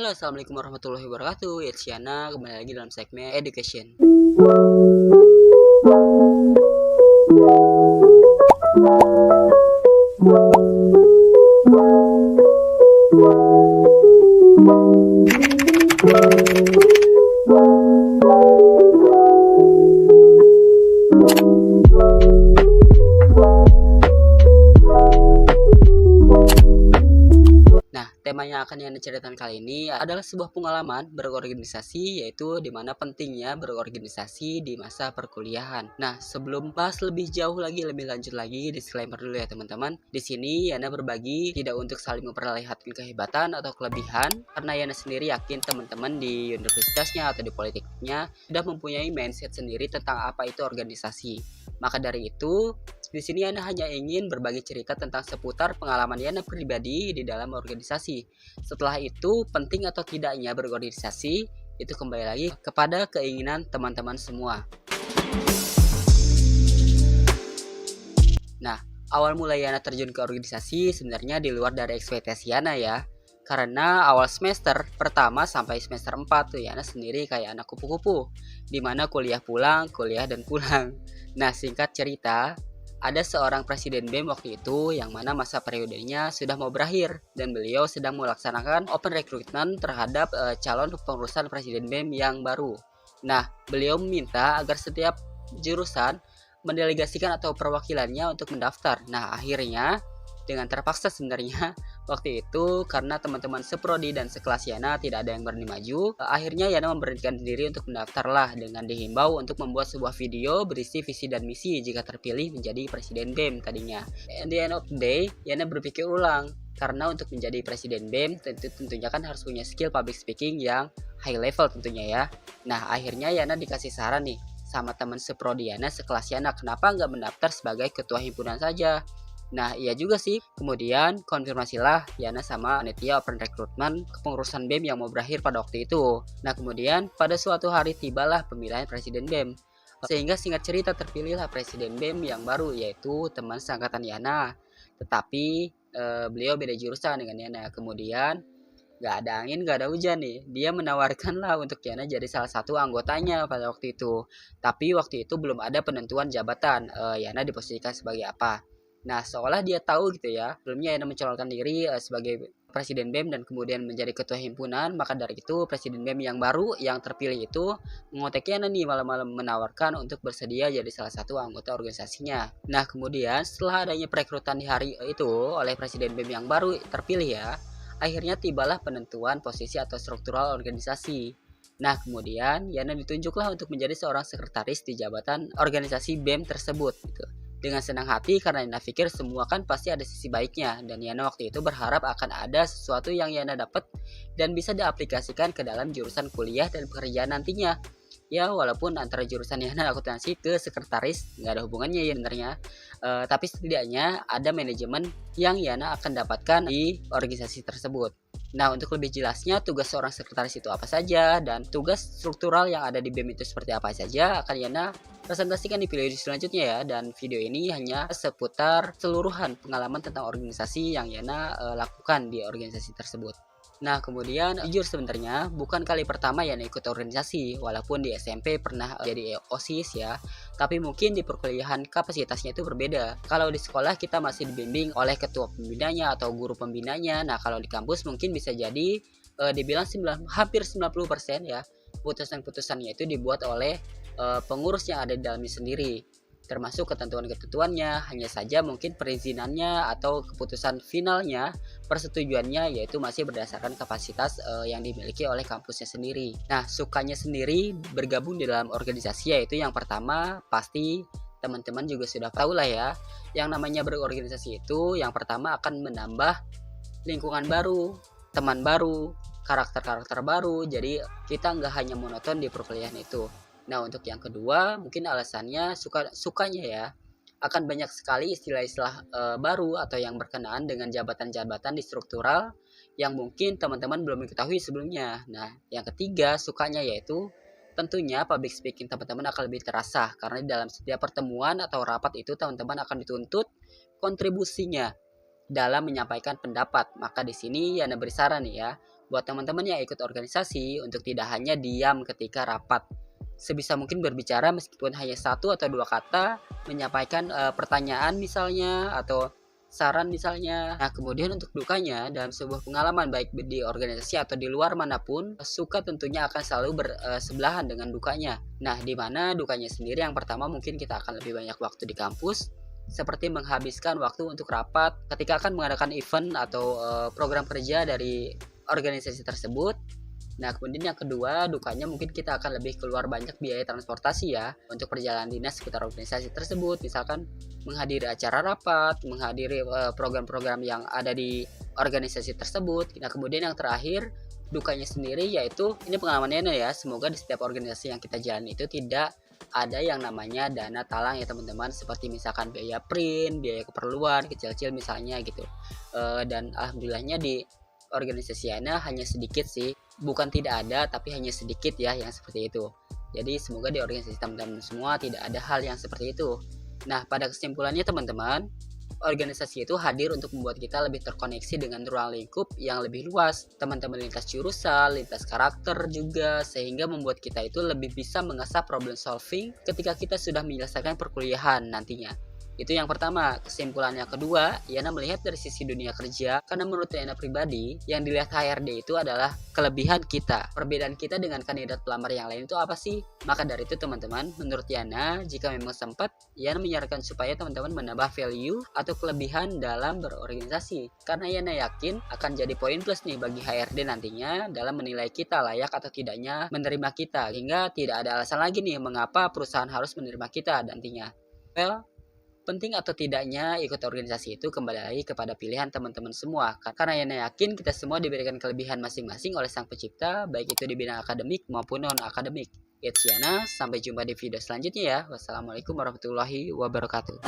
Halo, assalamualaikum warahmatullahi wabarakatuh. It's Yana, kembali lagi dalam segmen Education. Nah, tema yang akan Yana ceritakan kali ini adalah sebuah pengalaman berorganisasi, yaitu di mana pentingnya berorganisasi di masa perkuliahan. Nah, sebelum bahas lebih jauh lagi, lebih lanjut lagi, disclaimer dulu ya teman-teman. Di sini Yana berbagi tidak untuk saling memperlihatkan kehebatan atau kelebihan, karena Yana sendiri yakin teman-teman di universitasnya atau di politiknya sudah mempunyai mindset sendiri tentang apa itu organisasi. Maka dari itu, di sini Yana hanya ingin berbagi cerita tentang seputar pengalaman Yana pribadi di dalam organisasi. Setelah itu, penting atau tidaknya berorganisasi, itu kembali lagi kepada keinginan teman-teman semua. Nah, awal mulai Yana terjun ke organisasi sebenarnya di luar dari ekspektasi Yana ya. Karena awal semester pertama sampai semester 4 tuh Yana sendiri kayak anak kupu-kupu, dimana kuliah pulang, kuliah dan pulang. Nah, singkat cerita, ada seorang presiden BEM waktu itu yang mana masa periodenya sudah mau berakhir dan beliau sedang melaksanakan open recruitment terhadap calon pengurusan presiden BEM yang baru. Nah, beliau meminta agar setiap jurusan mendelegasikan atau perwakilannya untuk mendaftar. Nah, akhirnya dengan terpaksa sebenarnya waktu itu karena teman-teman seprodi dan sekelas Yana tidak ada yang berani maju, akhirnya Yana memberanikan diri untuk mendaftar lah dengan dihimbau untuk membuat sebuah video berisi visi dan misi jika terpilih menjadi presiden BEM tadinya. At the end of the day, Yana berpikir ulang karena untuk menjadi presiden BEM tentunya kan harus punya skill public speaking yang high level tentunya ya. Nah, akhirnya Yana dikasih saran nih sama teman seprodi Yana sekelas Yana, kenapa nggak mendaftar sebagai ketua himpunan saja. Nah, iya juga sih. Kemudian konfirmasilah Yana sama panitia open recruitment kepengurusan BEM yang mau berakhir pada waktu itu. Nah, kemudian pada suatu hari tibalah pemilihan presiden BEM. Sehingga singkat cerita terpilihlah presiden BEM yang baru, yaitu teman seangkatan Yana. Tetapi beliau beda jurusan dengan Yana. Kemudian gak ada angin, gak ada hujan nih. Dia menawarkan lah untuk Yana jadi salah satu anggotanya pada waktu itu. Tapi waktu itu belum ada penentuan jabatan. Yana diposisikan sebagai apa. Nah, seolah dia tahu gitu ya. Sebelumnya Yana mencalonkan diri sebagai presiden BEM dan kemudian menjadi ketua himpunan. Maka dari itu presiden BEM yang baru yang terpilih itu mengontak Yana nih malam-malam menawarkan untuk bersedia jadi salah satu anggota organisasinya. Nah, kemudian setelah adanya perekrutan di hari itu oleh presiden BEM yang baru terpilih ya, akhirnya tibalah penentuan posisi atau struktural organisasi. Nah, kemudian Yana ditunjuklah untuk menjadi seorang sekretaris di jabatan organisasi BEM tersebut gitu. Dengan senang hati karena Yana pikir semua kan pasti ada sisi baiknya, dan Yana waktu itu berharap akan ada sesuatu yang Yana dapat dan bisa diaplikasikan ke dalam jurusan kuliah dan pekerjaan nantinya. Ya, walaupun antara jurusan Yana akuntansi ke sekretaris nggak ada hubungannya ya sebenarnya, tapi setidaknya ada manajemen yang Yana akan dapatkan di organisasi tersebut. Nah, untuk lebih jelasnya tugas seorang sekretaris itu apa saja dan tugas struktural yang ada di BEM itu seperti apa saja akan Yana presentasikan di video selanjutnya ya. Dan video ini hanya seputar seluruhan pengalaman tentang organisasi yang Yana lakukan di organisasi tersebut. Nah, kemudian jujur sebenarnya bukan kali pertama Yana ikut organisasi, walaupun di SMP pernah jadi OSIS ya, tapi mungkin di perkuliahan kapasitasnya itu berbeda. Kalau di sekolah kita masih dibimbing oleh ketua pembinanya atau guru pembinanya. Nah, kalau di kampus mungkin bisa jadi dibilang hampir 90% ya, putusan-putusannya itu dibuat oleh pengurus yang ada di dalamnya sendiri, termasuk ketentuan-ketentuannya. Hanya saja mungkin perizinannya atau keputusan finalnya, persetujuannya yaitu masih berdasarkan kapasitas yang dimiliki oleh kampusnya sendiri. Nah, sukanya sendiri bergabung di dalam organisasi yaitu yang pertama pasti teman-teman juga sudah tahu lah ya, yang namanya berorganisasi itu yang pertama akan menambah lingkungan baru, teman baru, karakter-karakter baru. Jadi kita nggak hanya monoton di perkuliahan itu. Nah, untuk yang kedua mungkin alasannya sukanya ya, akan banyak sekali istilah-istilah baru atau yang berkenaan dengan jabatan-jabatan di struktural yang mungkin teman-teman belum mengetahui sebelumnya. Nah, yang ketiga sukanya yaitu tentunya public speaking teman-teman akan lebih terasa karena dalam setiap pertemuan atau rapat itu teman-teman akan dituntut kontribusinya dalam menyampaikan pendapat. Maka di sini Yana beri saran nih ya, buat teman-teman yang ikut organisasi untuk tidak hanya diam ketika rapat. Sebisa mungkin berbicara meskipun hanya satu atau dua kata, menyampaikan pertanyaan misalnya atau saran misalnya. Nah, kemudian untuk dukanya dalam sebuah pengalaman baik di organisasi atau di luar manapun, suka tentunya akan selalu bersebelahan dengan dukanya. Nah, di mana dukanya sendiri yang pertama mungkin kita akan lebih banyak waktu di kampus, seperti menghabiskan waktu untuk rapat ketika akan mengadakan event atau program kerja dari organisasi tersebut. Nah, kemudian yang kedua, dukanya mungkin kita akan lebih keluar banyak biaya transportasi ya untuk perjalanan dinas sekitar organisasi tersebut, misalkan menghadiri acara rapat, menghadiri program-program yang ada di organisasi tersebut. Nah, kemudian yang terakhir, dukanya sendiri yaitu ini pengalamannya ya, semoga di setiap organisasi yang kita jalani itu tidak ada yang namanya dana talang ya teman-teman, seperti misalkan biaya print, biaya keperluan kecil-kecil misalnya gitu. Dan alhamdulillahnya di organisasi Ana hanya sedikit sih, bukan tidak ada tapi hanya sedikit ya yang seperti itu. Jadi semoga di organisasi teman-teman semua tidak ada hal yang seperti itu. Nah, pada kesimpulannya teman-teman, organisasi itu hadir untuk membuat kita lebih terkoneksi dengan ruang lingkup yang lebih luas, teman-teman lintas jurusan, lintas karakter juga, sehingga membuat kita itu lebih bisa mengasah problem solving ketika kita sudah menyelesaikan perkuliahan nantinya. Itu yang pertama. Kesimpulan yang kedua, Yana melihat dari sisi dunia kerja, karena menurut Yana pribadi, yang dilihat HRD itu adalah kelebihan kita. Perbedaan kita dengan kandidat pelamar yang lain itu apa sih? Maka dari itu teman-teman, menurut Yana, jika memang sempat, Yana menyarankan supaya teman-teman menambah value atau kelebihan dalam berorganisasi. Karena Yana yakin akan jadi poin plus nih bagi HRD nantinya dalam menilai kita layak atau tidaknya menerima kita. Hingga tidak ada alasan lagi nih mengapa perusahaan harus menerima kita nantinya. Well, penting atau tidaknya ikut organisasi itu kembali lagi kepada pilihan teman-teman semua. Karena Yana yakin kita semua diberikan kelebihan masing-masing oleh Sang Pencipta, baik itu di bidang akademik maupun non-akademik. It's Yana, sampai jumpa di video selanjutnya ya. Wassalamualaikum warahmatullahi wabarakatuh.